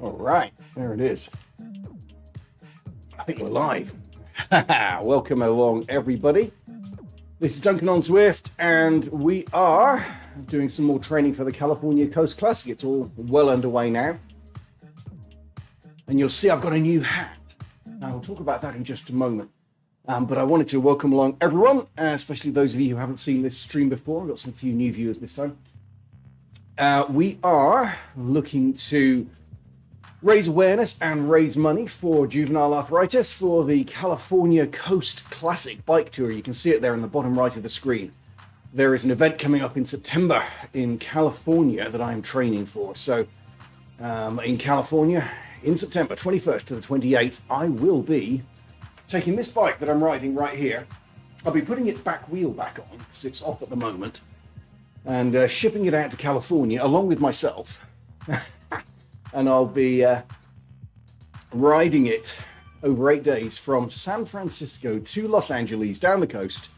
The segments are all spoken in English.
All right, there it is. I think we're live. Welcome along, everybody. This is Duncan on Zwift, and we are doing some more training for the California Coast Classic. It's all well underway now. And you'll see I've got a new hat. Now, we'll talk about that in just a moment. But I wanted to welcome along everyone, especially those of you who haven't seen this stream before. I've got some few new viewers this time. We are looking to raise awareness and raise money for juvenile arthritis for the California Coast Classic bike tour. You can see it there in the bottom right of the screen. There is an event coming up in September in California that I'm training for. So in California, in September 21st to the 28th, I will be taking this bike that I'm riding right here. I'll be putting its back wheel back on because it's off at the moment, and shipping it out to California along with myself. And I'll be riding it over 8 days from San Francisco to Los Angeles down the coast,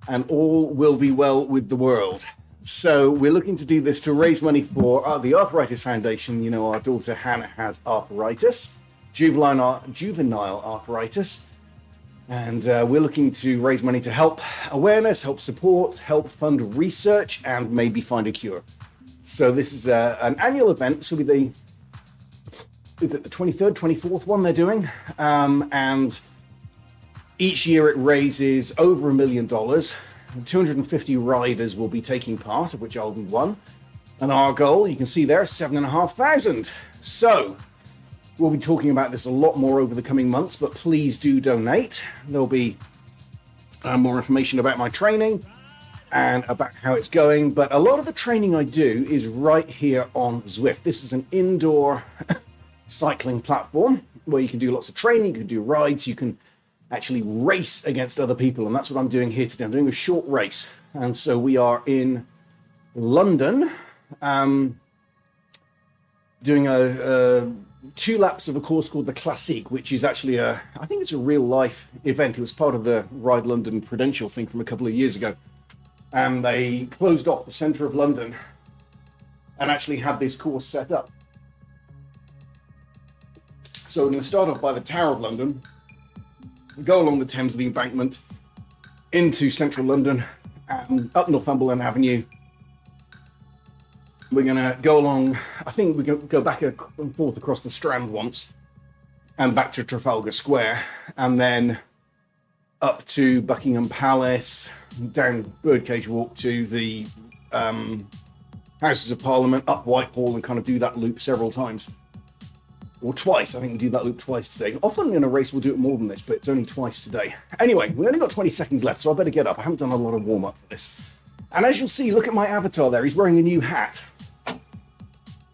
and all will be well with the world. So we're looking to do this to raise money for the Arthritis Foundation. You know, our daughter Hannah has arthritis, juvenile arthritis, and we're looking to raise money to help awareness, help support, help fund research, and maybe find a cure. So this is an annual event. This will be the 23rd, 24th one they're doing. And each year it raises over $1 million. 250 riders will be taking part, of which I'll be one. And our goal, you can see there, 7,500. So we'll be talking about this a lot more over the coming months, but please do donate. There'll be more information about my training and about how it's going, but a lot of the training I do is right here on Zwift. This is an indoor cycling platform where you can do lots of training, you can do rides, you can actually race against other people, and that's what I'm doing here today. I'm doing a short race, and so we are in London, doing 2 laps of a course called the Classique, which is actually I think it's a real life event. It was part of the Ride London Prudential thing from a couple of years ago. And they closed off the centre of London and actually had this course set up. So we're going to start off by the Tower of London, go along the Thames, the embankment, into central London, and up Northumberland Avenue. We're going to go along, I think we're going to go back and forth across the Strand once, and back to Trafalgar Square, and then up to Buckingham Palace, down Birdcage Walk to the Houses of Parliament, up Whitehall, and kind of do that loop several times. Or twice. I think we do that loop twice today. Often in a race we'll do it more than this, but it's only twice today. Anyway, we only got 20 seconds left, so I better get up. I haven't done a lot of warm-up for this. And as you'll see, look at my avatar there. He's wearing a new hat,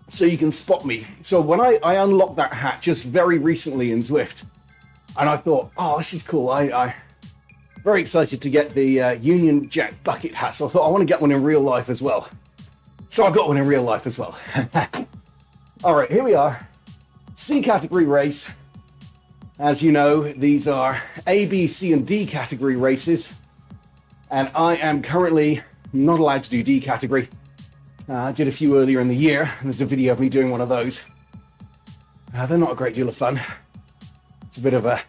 so you can spot me. So when I unlocked that hat just very recently in Zwift, and I thought, oh, this is cool. I very excited to get the Union Jack bucket hat, so I thought I want to get one in real life as well. So I got one in real life as well. All right, here we are. C category race. As you know, these are A, B, C, and D category races, and I am currently not allowed to do D category. I did a few earlier in the year, and there's a video of me doing one of those. They're not a great deal of fun. It's a bit of a,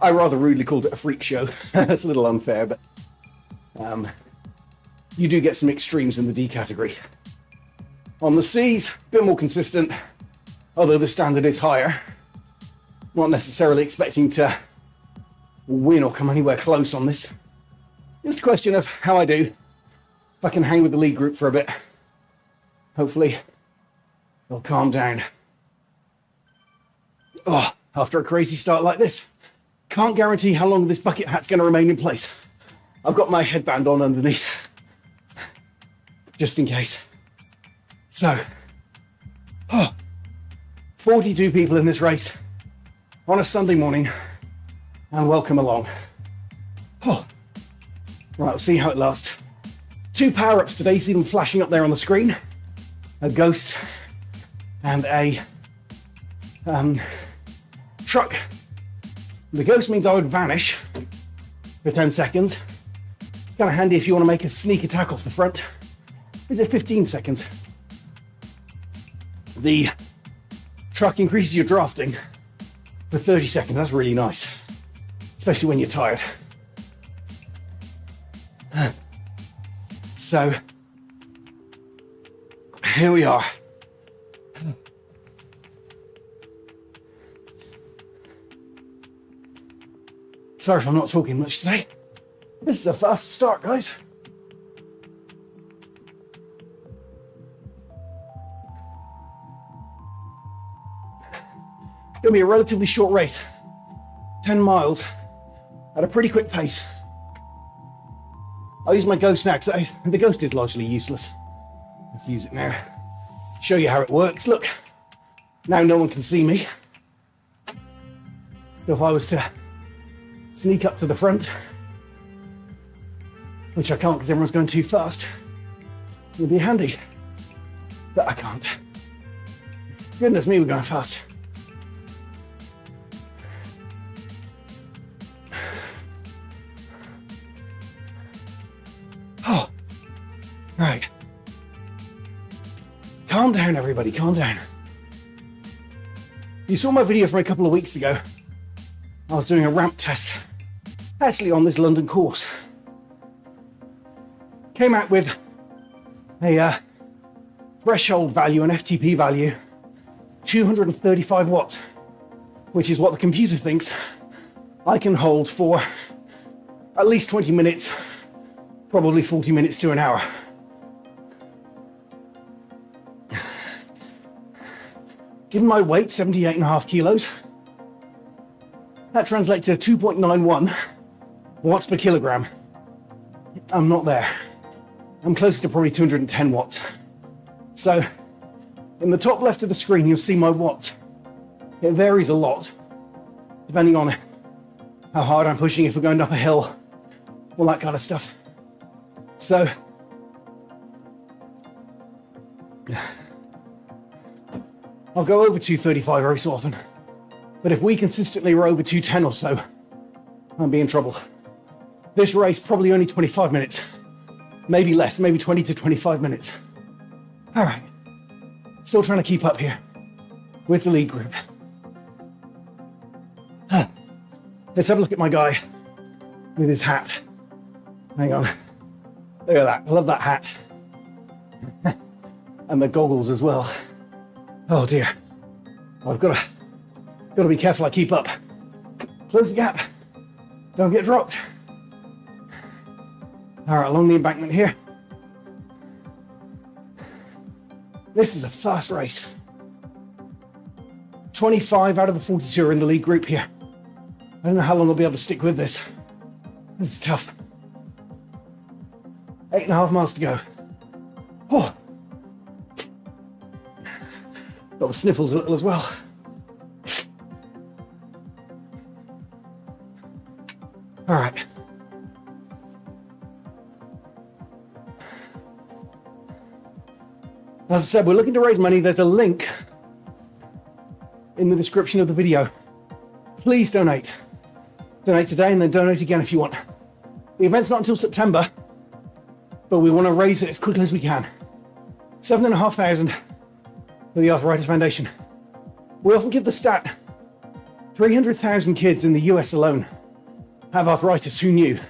I rather rudely called it a freak show. It's a little unfair, but you do get some extremes in the D category. On the C's, a bit more consistent, although the standard is higher. Not necessarily expecting to win or come anywhere close on this. Just a question of how I do. If I can hang with the lead group for a bit, hopefully they'll calm down. Oh, after a crazy start like this, can't guarantee how long this bucket hat's going to remain in place. I've got my headband on underneath, just in case. So, 42 people in this race on a Sunday morning, and welcome along. Right, we'll see how it lasts. 2 power-ups today, see them flashing up there on the screen. A ghost and a truck. The ghost means I would vanish for 10 seconds. Kind of handy if you want to make a sneak attack off the front. Is it 15 seconds? the truck increases your drafting for 30 seconds. That's really nice, especially when you're tired. So here we are. Sorry if I'm not talking much today. This is a fast start, guys. Gonna be a relatively short race, 10 miles at a pretty quick pace. I'll use my Ghost now because the Ghost is largely useless. Let's use it now. Show you how it works. Look, now no one can see me. So if I was to sneak up to the front, which I can't because everyone's going too fast, it would be handy, but I can't. Goodness me, we're going fast. Oh, right. Calm down, everybody, calm down. You saw my video from a couple of weeks ago. I was doing a ramp test, actually on this London course. Came out with a threshold value, an FTP value, 235 watts, which is what the computer thinks I can hold for at least 20 minutes, probably 40 minutes to an hour. Given my weight, 78.5 kilos, that translates to 2.91 watts per kilogram. I'm not there. I'm closer to probably 210 watts. So, in the top left of the screen, you'll see my watts. It varies a lot, depending on how hard I'm pushing, if we're going up a hill, all that kind of stuff. So, I'll go over 235 every so often. But if we consistently are over 210 or so, I'll be in trouble. This race, probably only 25 minutes. Maybe less, maybe 20 to 25 minutes. All right, still trying to keep up here with the lead group. Let's have a look at my guy with his hat. Hang on, look at that, I love that hat. And the goggles as well. Oh dear, I've got to be careful I keep up. Close the gap, don't get dropped. All right, along the embankment here. This is a fast race. 25 out of the 42 are in the lead group here. I don't know how long I'll be able to stick with this. This is tough. 8.5 miles to go. Oh. Got the sniffles a little as well. All right. As I said, we're looking to raise money. There's a link in the description of the video. Please donate. Donate today and then donate again if you want. The event's not until September, but we want to raise it as quickly as we can. 7,500 for the Arthritis Foundation. We often give the stat, 300,000 kids in the US alone have arthritis. Who knew?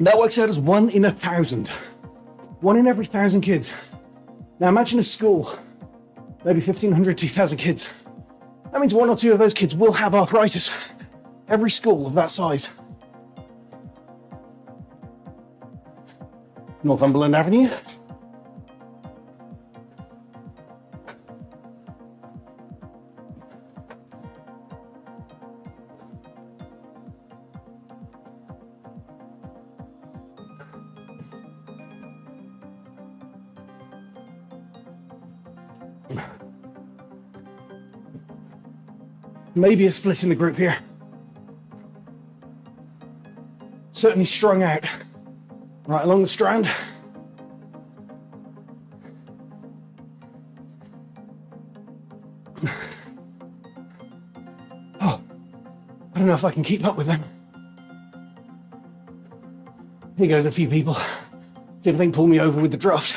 That works out as 1 in 1,000. 1 in every 1,000 kids. Now imagine a school, maybe 1,500, 2,000 kids. That means 1 or 2 of those kids will have arthritis. Every school of that size. Northumberland Avenue. Maybe a split in the group here. Certainly strung out. Right along the strand. Oh, I don't know if I can keep up with them. Here goes a few people. See if they can pull me over with the draft.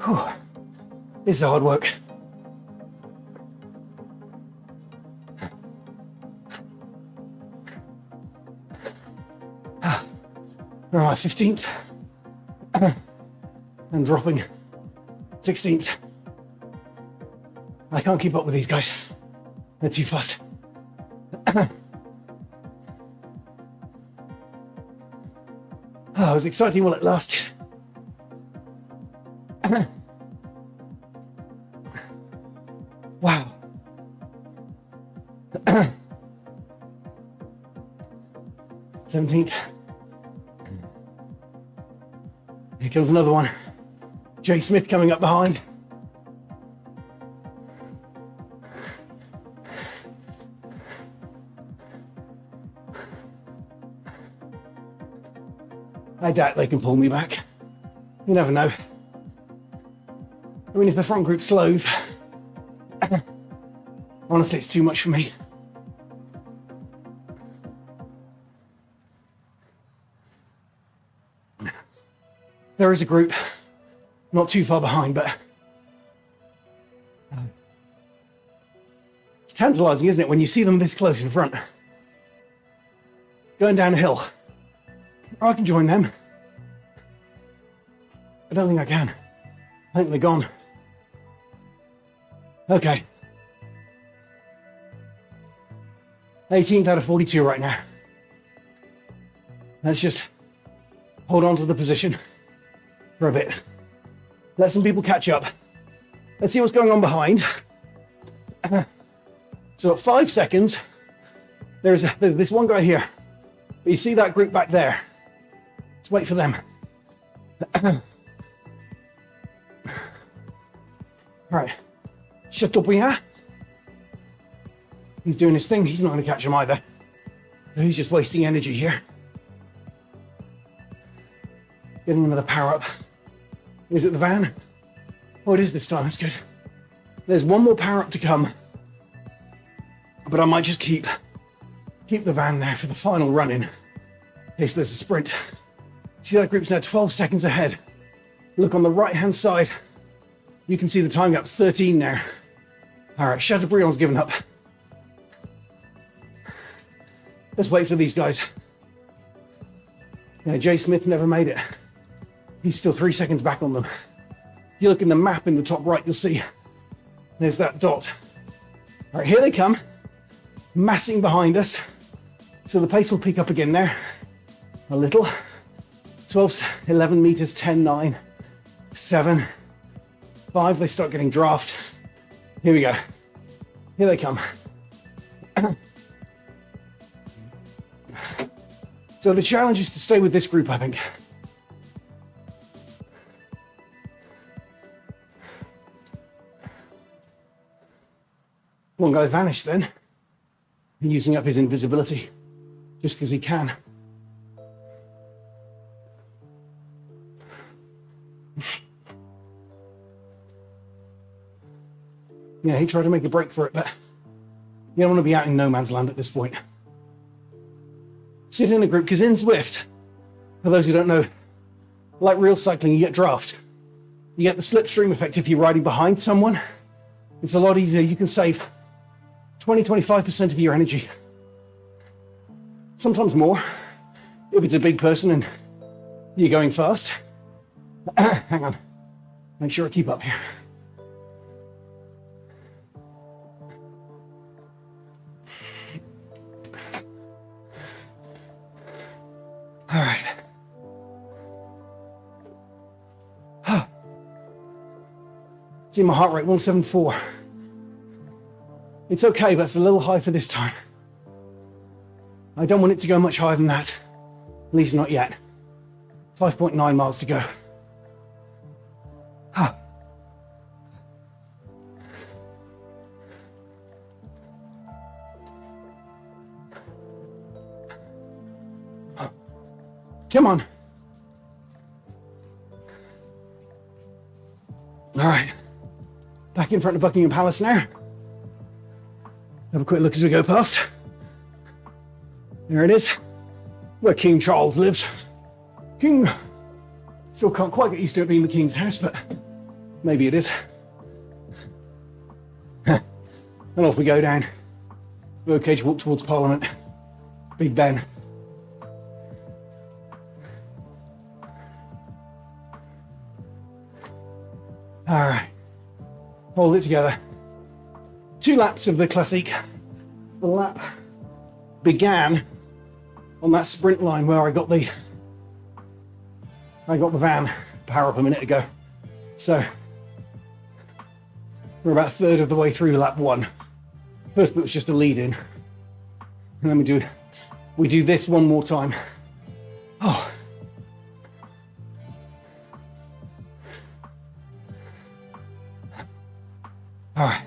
Whew. This is hard work. All right, 15th. And dropping 16th. I can't keep up with these guys. They're too fast. Oh, it was exciting while it lasted. Wow. 17th. Here comes another one. Jay Smith coming up behind. I doubt they can pull me back. You never know. I mean, if the front group slows, honestly, it's too much for me. There is a group not too far behind, but it's tantalizing, isn't it, when you see them this close in front, going down a hill. I can join them. I don't think I can. I think they're gone. Okay. 18th out of 42 right now. Let's just hold on to the position for a bit. Let some people catch up. Let's see what's going on behind. So at 5 seconds, there's this one guy here. But you see that group back there? Let's wait for them. Right. Chateaubriand. He's doing his thing. He's not going to catch him either. So he's just wasting energy here. Getting another power up. Is it the van? Oh, it is this time. That's good. There's one more power up to come. But I might just keep the van there for the final run in case there's a sprint. See, that group's now 12 seconds ahead. Look on the right-hand side. You can see the time gap's 13 now. All right, Chateaubriand's given up. Let's wait for these guys. Yeah, Jay Smith never made it. He's still 3 seconds back on them. If you look in the map in the top right, you'll see there's that dot. All right, here they come, massing behind us. So the pace will pick up again there, a little. 12, 11 meters, 10, 9, 7, 5. They start getting draft. Here we go. Here they come. So the challenge is to stay with this group, I think. One guy vanished then, using up his invisibility just because he can. Yeah, he tried to make a break for it, but you don't want to be out in no man's land at this point. Sit in a group, because in Zwift, for those who don't know, like real cycling, you get draft. You get the slipstream effect if you're riding behind someone. It's a lot easier. You can save 20-25% of your energy. Sometimes more, if it's a big person and you're going fast. Hang on, make sure I keep up here. All right. See my heart rate, 174. It's okay, but it's a little high for this time. I don't want it to go much higher than that. At least not yet. 5.9 miles to go. Come on. All right. Back in front of Buckingham Palace now. Have a quick look as we go past. There it is, where King Charles lives. Still can't quite get used to it being the King's house, but Maybe it is. And off we go down. We're okay to walk towards Parliament. Big Ben. All right. Hold it together. 2 laps of the Classique. The lap began on that sprint line where I got the van power up a minute ago. So we're about a third of the way through lap 1. First bit was just a lead in. And then we do this one more time. Oh. All right.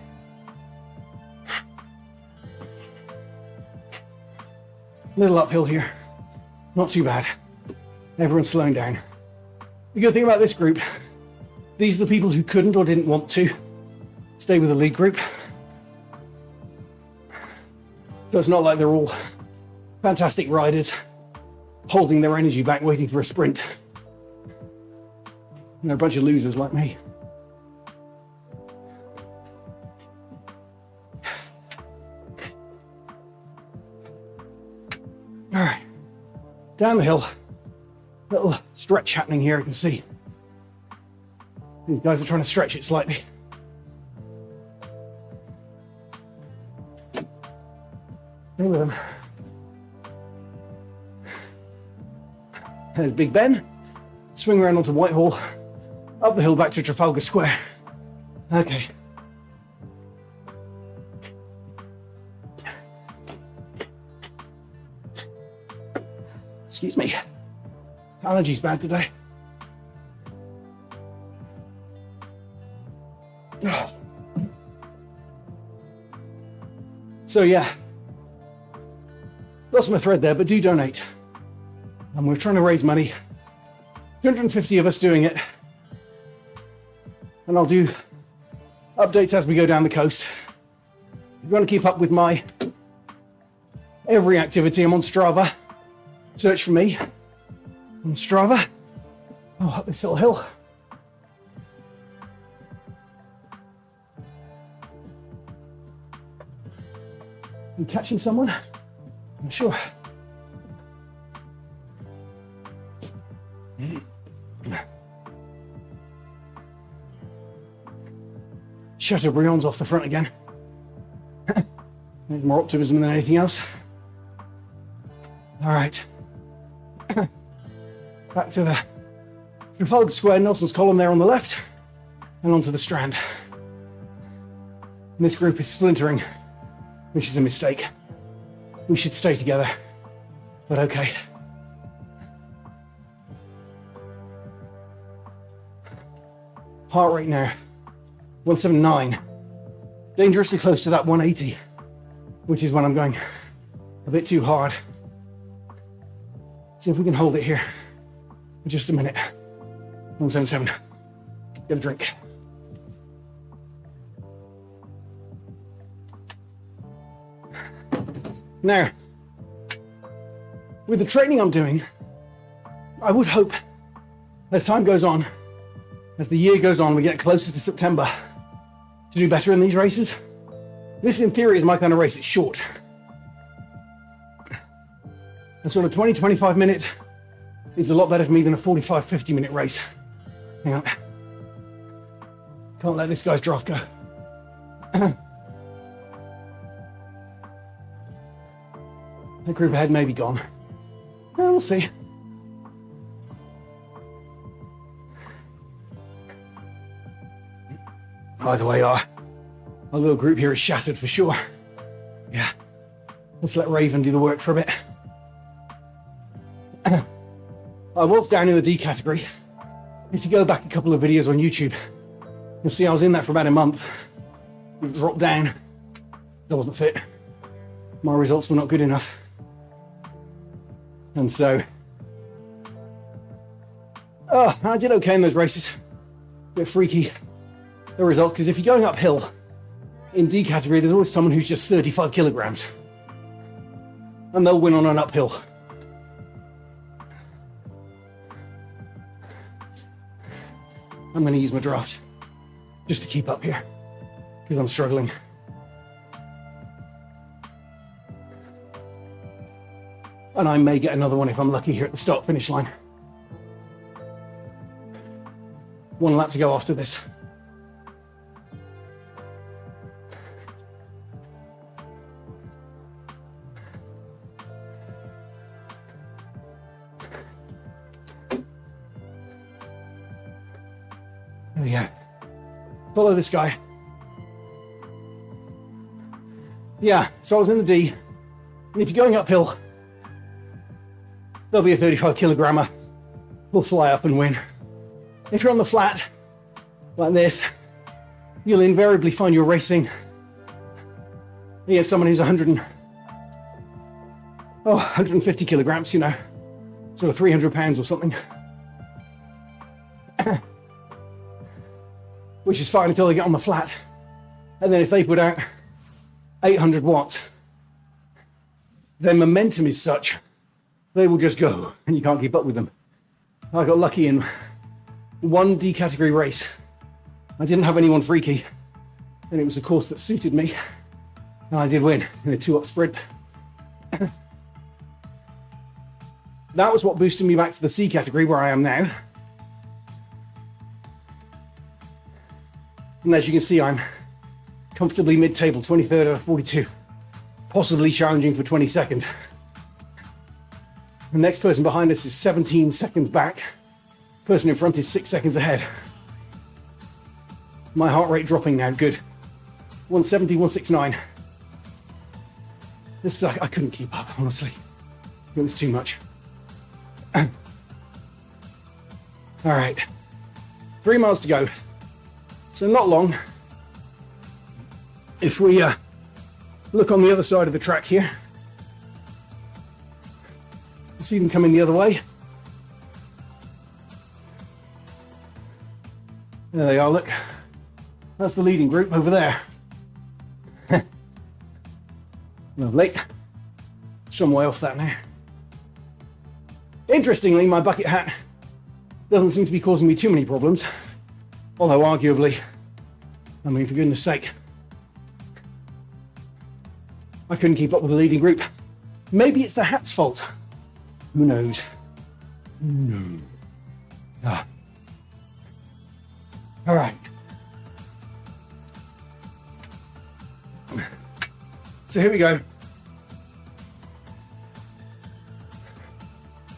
Little uphill here. Not too bad. Everyone's slowing down. The good thing about this group, these are the people who couldn't or didn't want to stay with the lead group. So it's not like they're all fantastic riders holding their energy back waiting for a sprint. And they're a bunch of losers like me. All right, down the hill, little stretch happening here, you can see. These guys are trying to stretch it slightly. Stay with them. There's Big Ben. Swing around onto Whitehall, up the hill back to Trafalgar Square. Okay. Excuse me. Allergies bad today. So yeah, lost my thread there, but do donate. And we're trying to raise money. 250 of us doing it. And I'll do updates as we go down the coast. If you want to keep up with my every activity, I'm on Strava. Search for me on Strava. Oh, up this little hill. I'm catching someone? I'm sure. Chateaubriand's off the front again. There's more optimism than anything else. All right. Back to the Trafalgar Square, Nelson's Column there on the left, and onto the Strand. And this group is splintering, which is a mistake. We should stay together, but okay. Heart rate now, 179. Dangerously close to that 180, which is when I'm going a bit too hard. See if we can hold it here for just a minute. 177. Get a drink. Now, with the training I'm doing, I would hope as time goes on, as the year goes on, we get closer to September, to do better in these races. This, in theory, is my kind of race. It's short. A sort of 20-25 minute is a lot better for me than a 45-50 minute race. Hang on. Can't let this guy's draft go. The group ahead may be gone. Well, we'll see. Either way, our little group here is shattered for sure. Yeah. Let's let Raven do the work for a bit. I was down in the D category. If you go back a couple of videos on YouTube, you'll see I was in that for about a month. It dropped down. I wasn't fit. My results were not good enough. And so, I did okay in those races. A bit freaky, the results, because if you're going uphill in D category, there's always someone who's just 35 kilograms. And they'll win on an uphill. I'm going to use my draft. just to keep up here, because I'm struggling. And I may get another one if I'm lucky here at the start-finish line. 1 lap to go after this. There we go. Follow this guy. Yeah, so I was in the D, and if you're going uphill, there'll be a 35 kilogrammer who'll fly up and win. If you're on the flat, like this, you'll invariably find you're racing against someone who's 150 kilograms, you know, sort of 300 pounds or something. Which is fine until they get on the flat. And then if they put out 800 watts, their momentum is such, they will just go and you can't keep up with them. I got lucky in one D category race. I didn't have anyone freaky, and it was a course that suited me, and I did win in a 2-up sprint. That was what boosted me back to the C category where I am now. And as you can see, I'm comfortably mid-table, 23rd out of 42, possibly challenging for 22nd. The next person behind us is 17 seconds back. Person in front is 6 seconds ahead. My heart rate dropping now, good. 170, 169. This is, I couldn't keep up, honestly. It was too much. All right, 3 miles to go. So not long. If we look on the other side of the track here, you see them coming the other way. There they are, look. That's the leading group over there. Lovely. Some way off that now. Interestingly, my bucket hat doesn't seem to be causing me too many problems. Although arguably, I mean, for goodness sake, I couldn't keep up with the leading group. Maybe it's the hat's fault. Who knows? Who knows? Ah. All right. So here we go.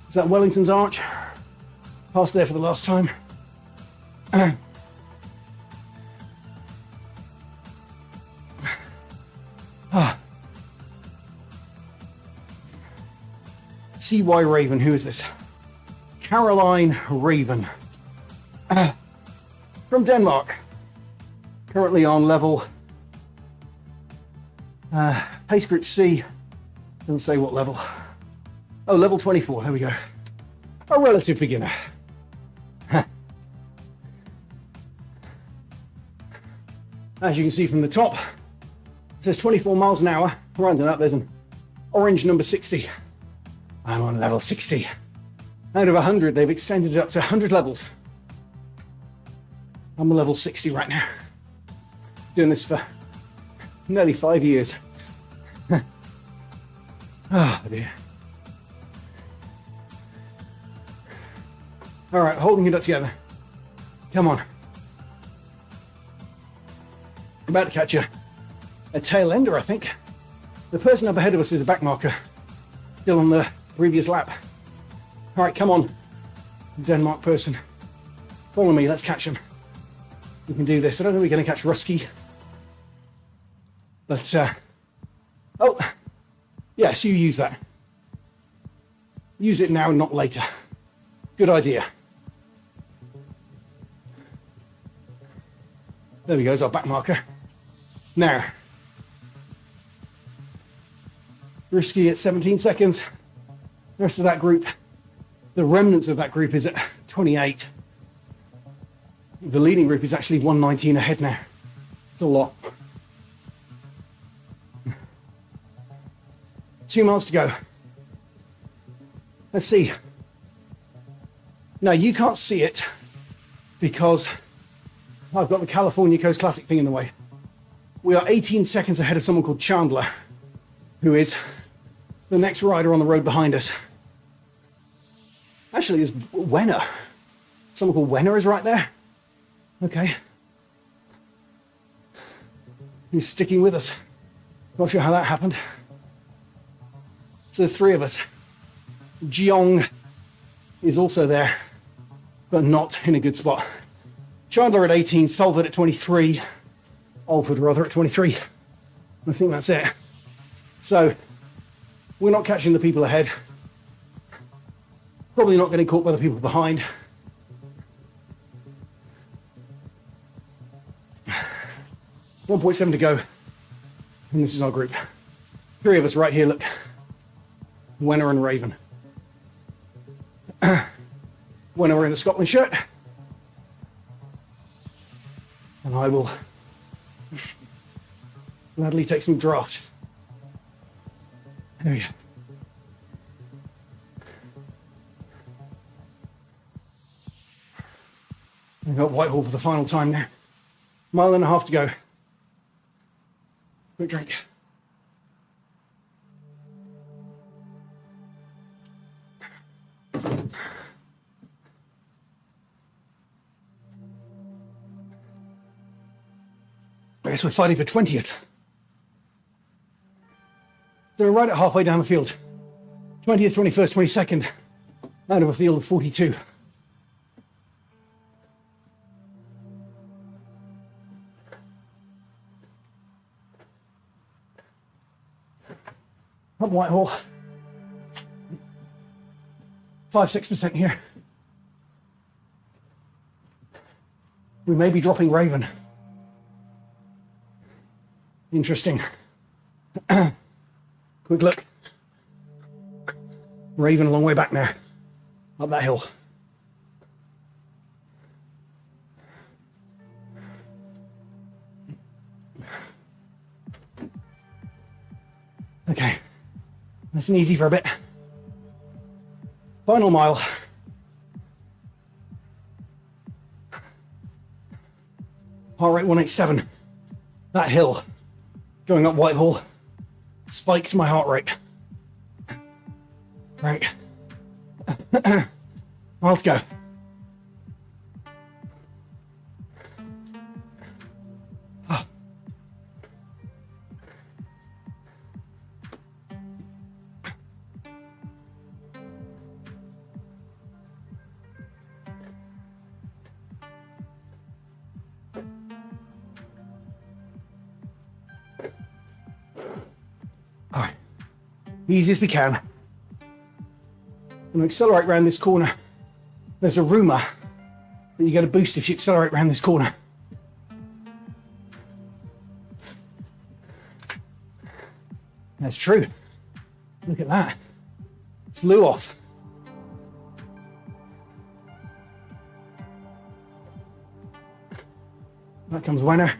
Is that Wellington's Arch? Past there for the last time. CY Raven, who is this? Caroline Raven. From Denmark. Currently on level pace group C. Doesn't say what level. Oh, level 24, there we go. A relative beginner. As you can see from the top, it says 24 miles an hour. Rounding up, there's an orange number 60. I'm on level 60. Out of 100, they've extended it up to 100 levels. I'm on level 60 right now. Doing this for nearly 5 years. Oh dear. All right, holding it up together. Come on. About to catch a tail ender, I think. The person up ahead of us is a back marker. Still on the previous lap. All right, come on. Denmark person. Follow me, let's catch him. We can do this. I don't think we're going to catch Rusky. But, oh, yes, you use that. Use it now, not later. Good idea. There we go, there's our back marker. Now, Risky at 17 seconds. The rest of that group, the remnants of that group is at 28. The leading group is actually 119 ahead now. It's a lot. 2 miles to go. Let's see. Now you can't see it because I've got the California Coast Classic thing in the way. We are 18 seconds ahead of someone called Chandler, who is the next rider on the road behind us. Actually, there's Wenner. Someone called Wenner is right there. Okay. He's sticking with us. Not sure how that happened. So there's 3 of us. Jiong is also there, but not in a good spot. Chandler at 18, Salford at 23, Alford rather at 23. I think that's it. So we're not catching the people ahead. Probably not getting caught by the people behind. .7 to go. And this is our group. 3 of us right here, look. Wenner and Raven. Wenner in the Scotland shirt. And I will gladly take some draft. There we go. We've got Whitehall for the final time now. 1.5 miles to go. Quick drink. I guess we're fighting for 20th. So we're right at halfway down the field. 20th, 21st, 22nd, out of a field of 42. Up Whitehall. 5-6% here. We may be dropping Raven. Interesting. Quick look. Raven a long way back now. Up that hill. Okay. Nice and easy for a bit. Final mile. Heart rate 187. That hill going up Whitehall spikes my heart rate. Right. Well, let's go. Oh. All right. Easy as we can. I'm going to accelerate around this corner. There's a rumour that you get a boost if you accelerate around this corner. That's true. Look at that. Flew off. That comes Wenner.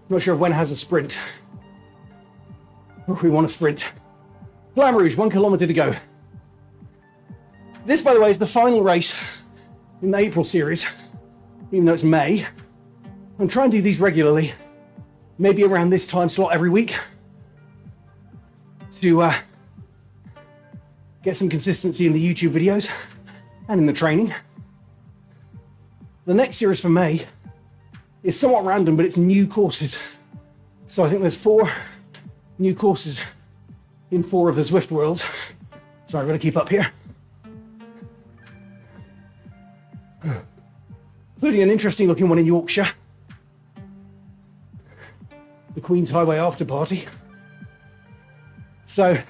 Not sure if Wenner has a sprint. Or if we want a sprint. Glam Rouge, 1 kilometre to go. This, by the way, is the final race in the April series, even though it's May. I'm trying to do these regularly, maybe around this time slot every week, to get some consistency in the YouTube videos and in the training. The next series for May is somewhat random, but it's new courses. So I think there's 4 new courses in 4 of the Zwift worlds. Sorry, I've got to keep up here. Including an interesting looking one in Yorkshire. The Queen's Highway After Party. So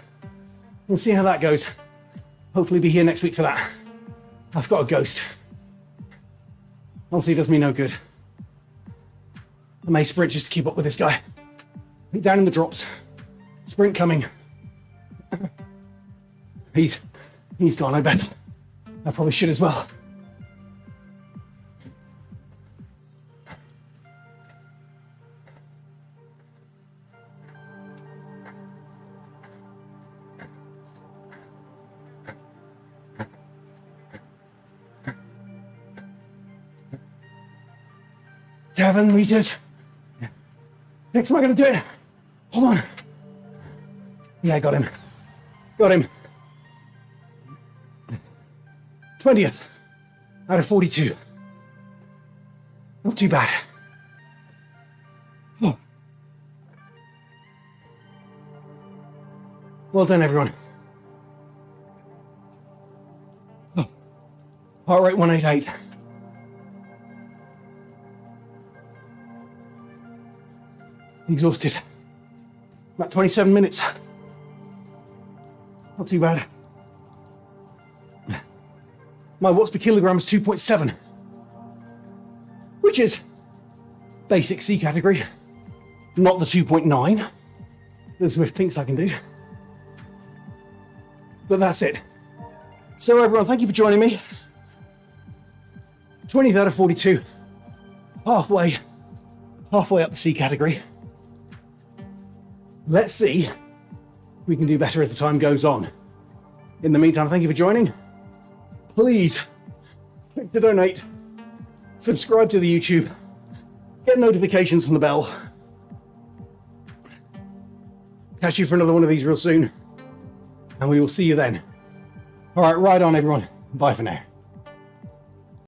we'll see how that goes. Hopefully be here next week for that. I've got a ghost. Honestly, it does me no good. I may sprint just to keep up with this guy. Down in the drops. Sprint coming. He's gone, I bet. I probably should as well. 7 meters. 6, am I going to do it? Hold on. Yeah, got him. Got him. 20th out of 42. Not too bad. Oh. Well done, everyone. Oh. Heart rate 188. Exhausted. About 27 minutes. Not too bad. My watts per kilogram is 2.7, which is basic C category, not the 2.9 that Zwift thinks I can do. But that's it. So everyone, thank you for joining me. 20th out of 42, halfway up the C category. Let's see if we can do better as the time goes on. In the meantime, thank you for joining. Please click to donate, subscribe to the YouTube, get notifications from the bell. Catch you for another one of these real soon, and we will see you then. All right, ride on, everyone. Bye for now.